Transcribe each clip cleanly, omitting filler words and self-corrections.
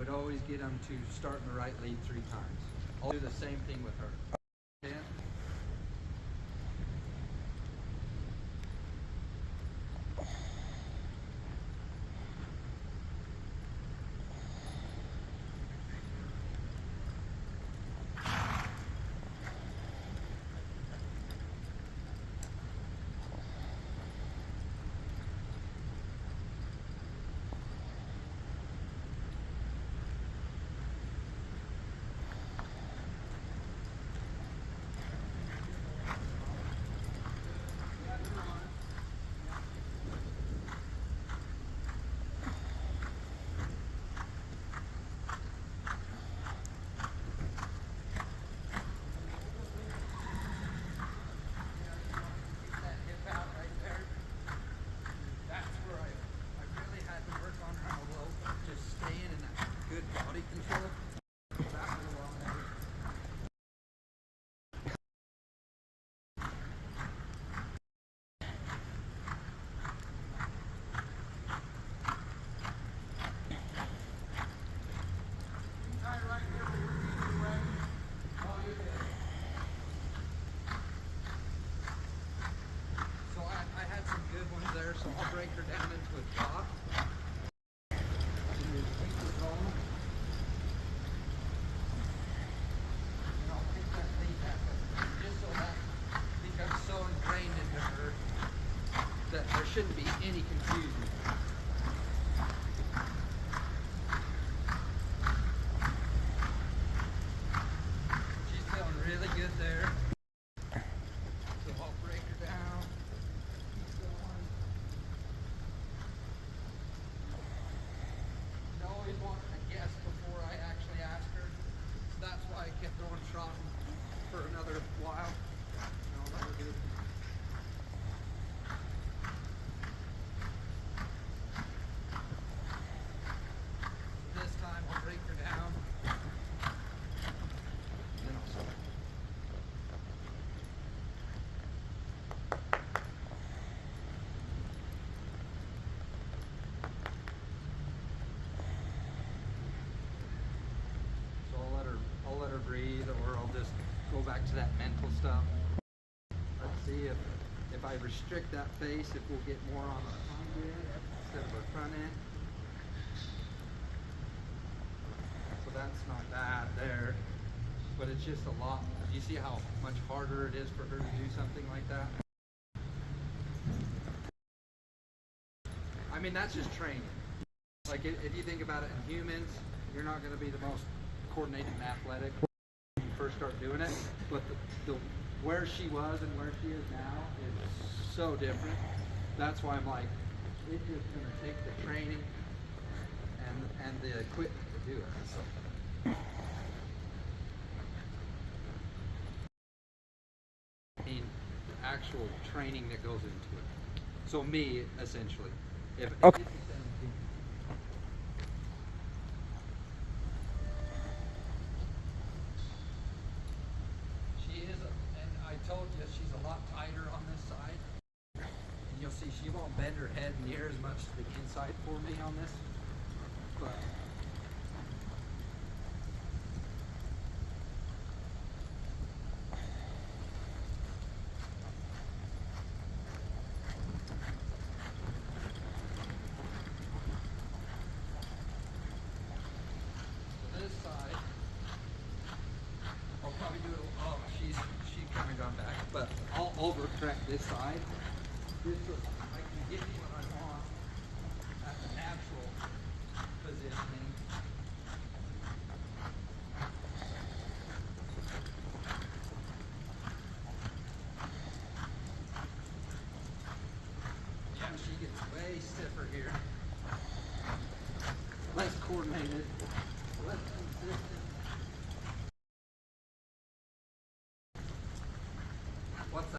would always get them to start in the right lead 3 times. I'll do the same thing with her. Okay? So I'll break her down into a drop. And I'll pick that lead back up, just so that becomes so ingrained into her that there shouldn't be any confusion. She's feeling really good there. So I'll break her down. Want a guess before I actually ask her. So that's why I kept throwing shot for another while. No, that was good. So this time I'll break her down. Then I'll start. Let her breathe, or I'll just go back to that mental stuff. Let's see if I restrict that face, if we'll get more on the hind end instead of her front end. So that's not bad there, but it's just a lot. You see how much harder it is for her to do something like that? I mean, that's just training. Like if you think about it in humans, you're not going to be the most coordinated and athletic when you first start doing it, but the where she was and where she is now is so different. That's why I'm like, it's just going to take the training and the equipment to do it. So. I mean, the actual training that goes into it. So me, essentially. Okay. Told you she's a lot tighter on this side, and you'll see she won't bend her head near as much to the inside for me on this, but this side I'll probably do it. Oh, she's kind of gone back, but I'll overcorrect this side just so I can get what I want at the natural positioning. Yeah, she gets way stiffer here. Less coordinated, less consistent. What's that?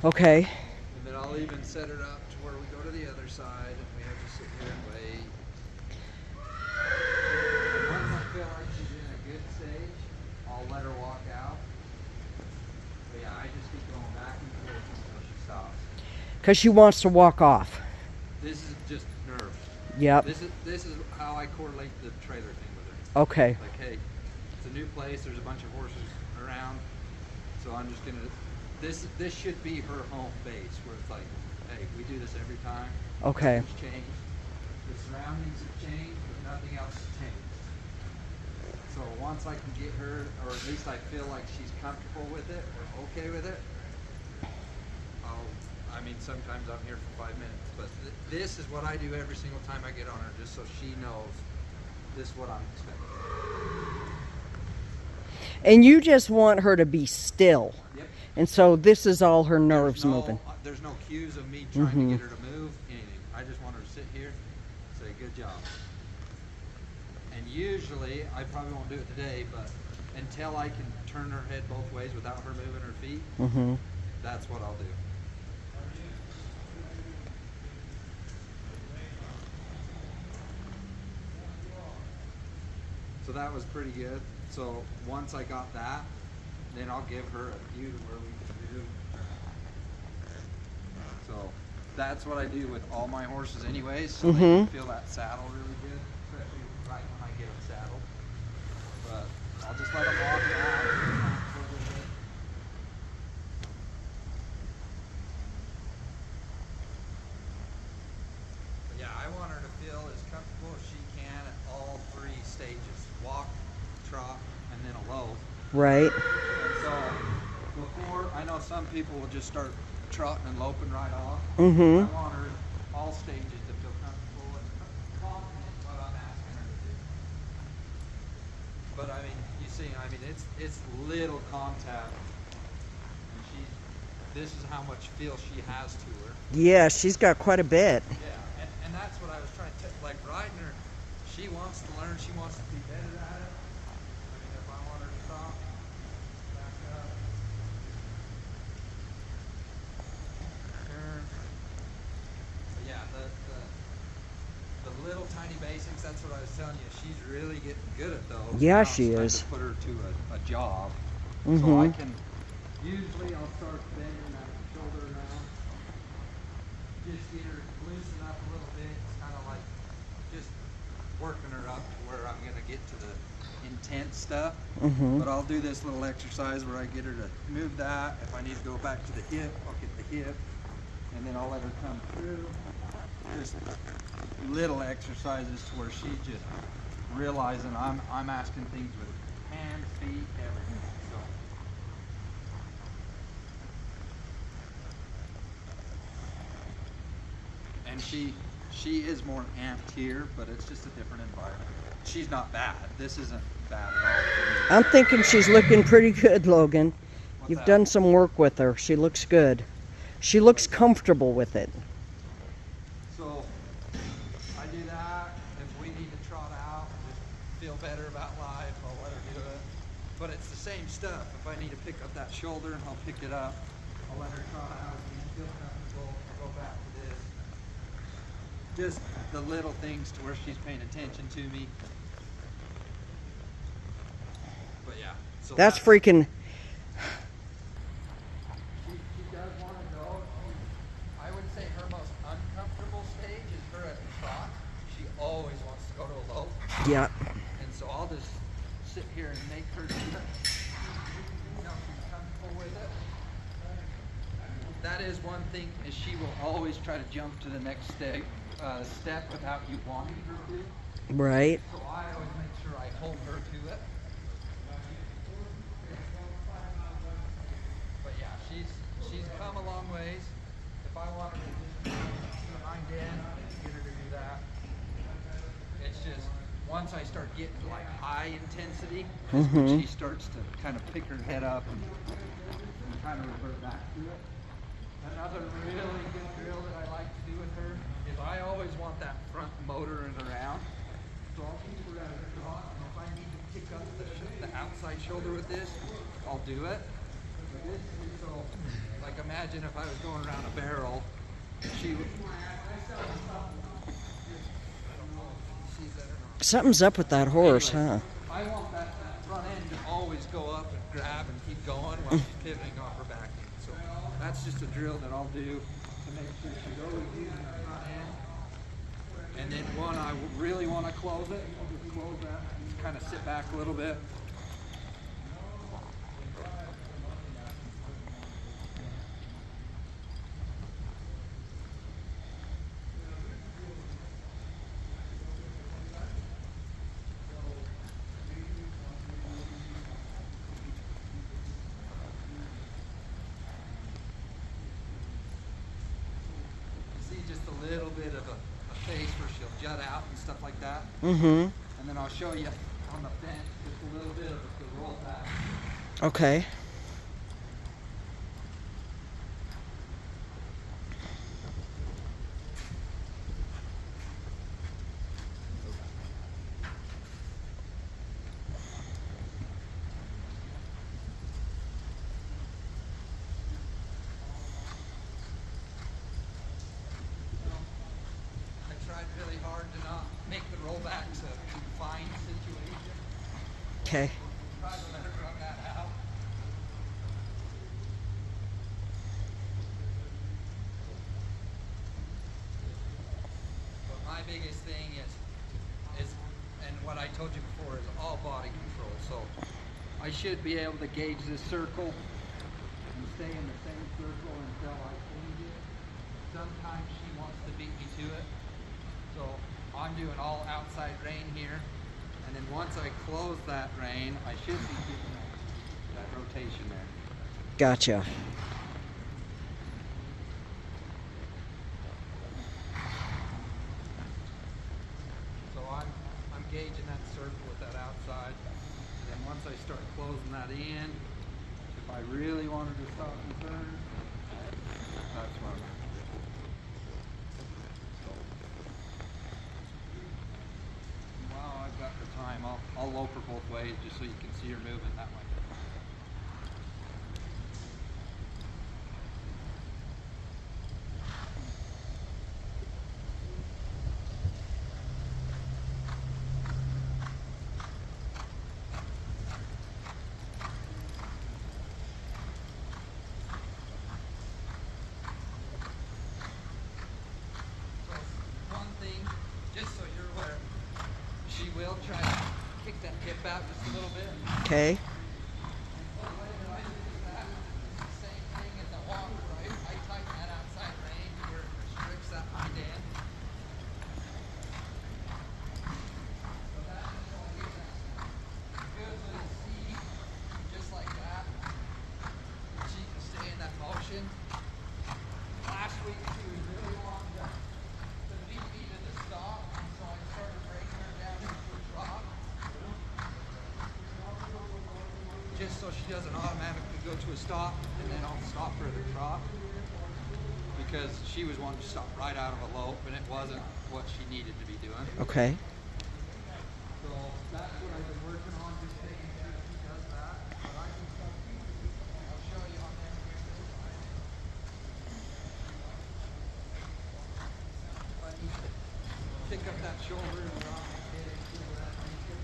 Okay. And then I'll even set it up to where we go to the other side and we have to sit here and wait. And once I feel like she's in a good stage, I'll let her walk out. But yeah, I just keep going back and forth until she stops. Because she wants to walk off. This is just nerves. Yep. This is how I correlate the trailer thing with her. Okay. Like, hey, it's a new place. There's a bunch of horses around, so I'm just gonna. This should be her home base, where it's like, hey, we do this every time. Okay. Nothing's changed. The surroundings have changed, but nothing else has changed. So once I can get her, or at least I feel like she's comfortable with it or okay with it, I mean, sometimes I'm here for 5 minutes, but this is what I do every single time I get on her, just so she knows this is what I'm expecting. And you just want her to be still. Yep. And so this is all her nerves moving. There's no cues of me trying to get her to move, anything. I just want her to sit here, say, good job. And usually, I probably won't do it today, but until I can turn her head both ways without her moving her feet, that's what I'll do. So that was pretty good. So once I got that, then I'll give her a view to where we can do. So that's what I do with all my horses anyways, so they can feel that saddle really good, especially right when I get them saddled. But I'll just let them walk it out for a little bit. But yeah, I want her to feel as comfortable as she can at all 3 stages. Walk, trot, and then a low. Right. And so before, I know some people will just start trotting and loping right off. I want her all stages to feel comfortable and confident in what I'm asking her to do. But I mean, you see, I mean, it's little contact. And this is how much feel she has to her. Yeah, she's got quite a bit. Yeah, and that's what I was trying to, like riding her, she wants to learn, she wants to be better at it. I mean, if I want her to stop, back up, turn. But yeah, the little tiny basics, that's what I was telling you, she's really getting good at those. Yeah, Now she it's is. time to put her to a job. So I can, usually I'll start bending that shoulder around. Just get her loosen up a little bit. It's kind of like just working her up to where I'm going to get to the intense stuff. But I'll do this little exercise where I get her to move that. If I need to go back to the hip, I'll get the hip. And then I'll let her come through. Just little exercises to where she's just realizing I'm asking things with hands, feet, everything. So. And she is more amped here, but it's just a different environment. She's not bad. This isn't bad at all. I'm thinking she's looking pretty good, Logan. What's You've that? done some work with her. She looks good. She looks comfortable with it. So I do that. If we need to trot out, just feel better about life, I'll let her do it. But it's the same stuff. If I need to pick up that shoulder, I'll pick it up. I'll let her trot out. If you feel comfortable, I'll go back to this. Just the little things to where she's paying attention to me. But yeah. So That's freaking... She does want to go. I would say her most uncomfortable stage is her at the trot. She always wants to go to a low. Yeah. And so I'll just sit here and make her do it. You know, she's comfortable with it. That is one thing, is she will always try to jump to the next step without you wanting her to. Right. So I always make sure I hold her to it. But yeah, she's come a long ways. If I want her to just behind in, get her to do that. It's just once I start getting like high intensity, is when she starts to kind of pick her head up and kind of revert back to it. Another really good drill that I like to do with her is I always want that front motor in around. So I'll keep her at a trot, and if I need to pick up the outside shoulder with this, I'll do it. But this is So, like imagine if I was going around a barrel, she would. Something's up with that horse, Anyway, huh? I want that front end to always go up and grab and keep going while she's pivoting off her back end. So that's just a drill that I'll do to make sure she's always using her front end. And then when I really want to close it, I'll just close that and kind of sit back a little bit. Just a little bit of a face where she'll jut out and stuff like that. Mm-hmm. And then I'll show you on the fence just a little bit of the roll back. Okay. Really hard to not make the rollbacks a confined situation. Okay. Try to let her run that out. But my biggest thing is, and what I told you before, is all body control. So I should be able to gauge this circle and stay in the same circle until I change it. Sometimes she wants to beat me to it. So I'm doing all outside rein here, and then once I close that rein, I should be getting that rotation there. Gotcha. So I'm gauging that circle with that outside, and then once I start closing that in, if I really wanted to stop and turn, that's what I'm. I've got the time. I'll lope her both ways just so you can see her moving that way. So one thing, just so you're aware, she will try to kick that hip out just a little bit. Okay. Same thing as the walk, right? I tighten that outside rein where it restricts that hind end. So that just will get that good little seat, just like that. She can stay in that motion. Last week she was really wanting to beat me to the stop, so I started breaking her down into a trot. Just so she doesn't automatically go to a stop, and then I'll stop her at a trot. Because she was wanting to stop right out of a lope, and it wasn't what she needed to be doing. Okay. So that's what I've been working on, just making sure she does that. But I can stop. I'll show you on there. If I need to pick up that shoulder and drop it, see where that makes it.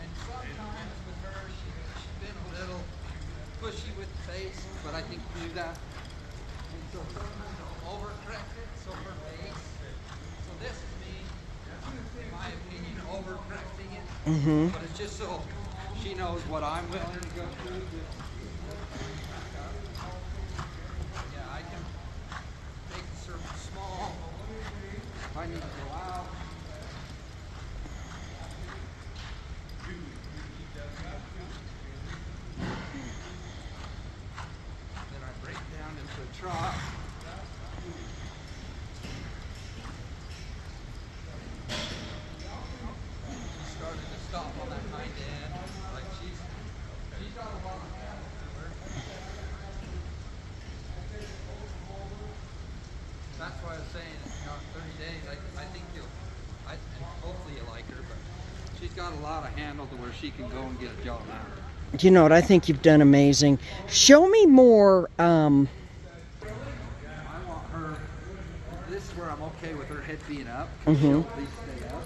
And sometimes with her, she's been a little pushy with the face, but I think through that. And so sometimes I'll overcorrect it, so her face. So this is me, in my opinion, overcorrecting it. Mm-hmm. But it's just so she knows what I'm willing to go through. Yeah, I can make the circle small. If I need to go out. Then I break down into a trot. She started to stop on that hind end. Like she's got a lot of habit to her. That's why I was saying, 30 days. I think and hopefully you like her, but she's got a lot of handle to where she can go and get a job out. You know what? I think you've done amazing. Show me more. I want her. This is where I'm okay with her head being up. Mhm. She'll at least stay up.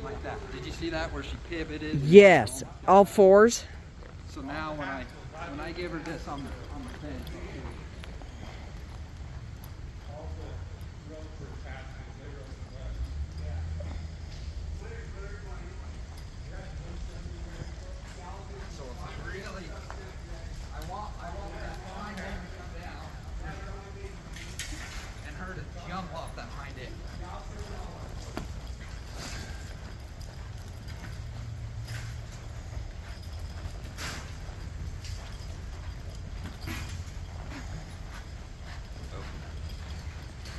Like that. Did you see that where she pivoted? Yes, all fours. So now when I give her this on the fence. So if I really, I want that hind end to come down and her to jump off that hind end.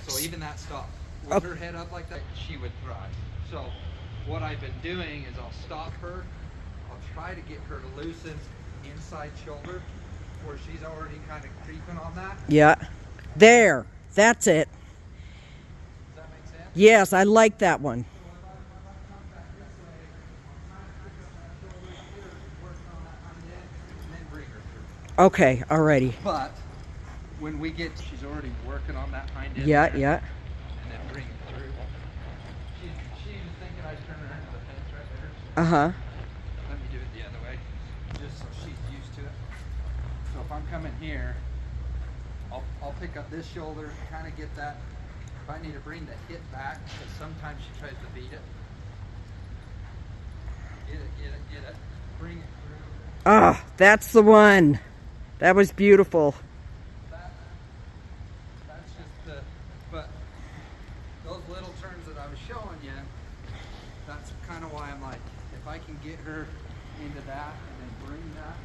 So even that stop. With her head up like that, she would thrive. So what I've been doing is I'll stop her. I'll try to get her to loosen inside shoulder where she's already kind of creeping on that. Yeah. There. That's it. Does that make sense? Yes, I like that one. Okay, alrighty. But when we get, she's already working on that hind end. Yeah, there, yeah. And then bring it through. She was thinking I'd turn her into the fence right there. Uh-huh. Let me do it the other way, just so she's used to it. So if I'm coming here, I'll pick up this shoulder, kind of get that. If I need to bring the hip back, because sometimes she tries to beat it. Get it. Bring it through. Ah, that's the one. That was beautiful. That's just the, but those little turns that I was showing you, that's kind of why I'm like, if I can get her into that and then bring that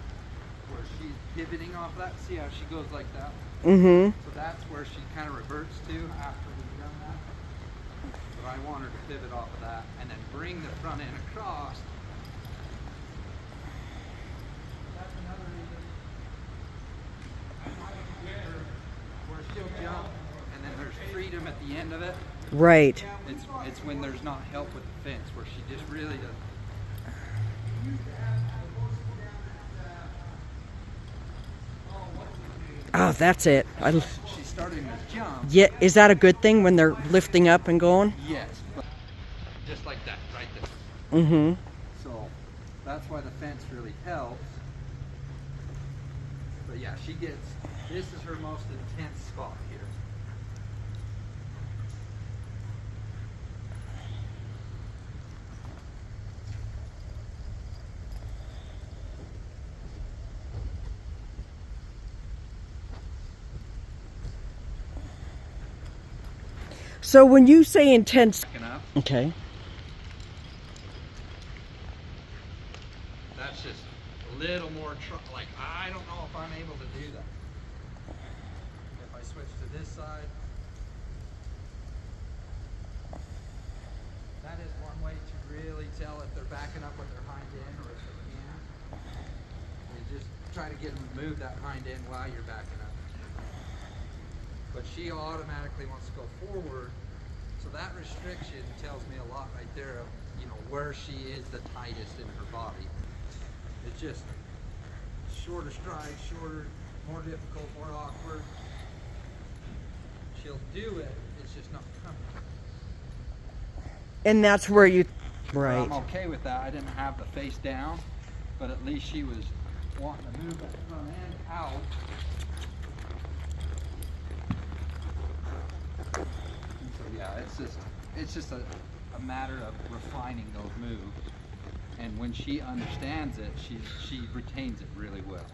where she's pivoting off that, see how she goes like that? Mm-hmm. So that's where she kind of reverts to after we've done that. But I want her to pivot off of that and then bring the front end across. That's another reason. I might get her where she'll jump and then there's freedom at the end of it. Right. It's when there's not help with the fence where she just really doesn't. Oh, that's it. She's starting to jump. Yeah, is that a good thing when they're lifting up and going? Yes, but just like that, right there. Mm-hmm. So that's why the fence really helps. But yeah, this is her most intense spot here. So when you say intense... Backing up, Okay. that's just a little more, like I don't know if I'm able to do that. If I switch to this side, that is one way to really tell if they're backing up with their hind end or if they can. And just try to get them to move that hind end while you're backing up. But she automatically wants to go forward, so that restriction tells me a lot right there of, you know, where she is the tightest in her body. It's just shorter strides, more difficult, more awkward. She'll do it, it's just not coming. And that's where you... But Right. I'm okay with that. I didn't have the face down, but at least she was wanting to move that front end out. And so yeah, it's just a matter of refining those moves. And when she understands it, she retains it really well.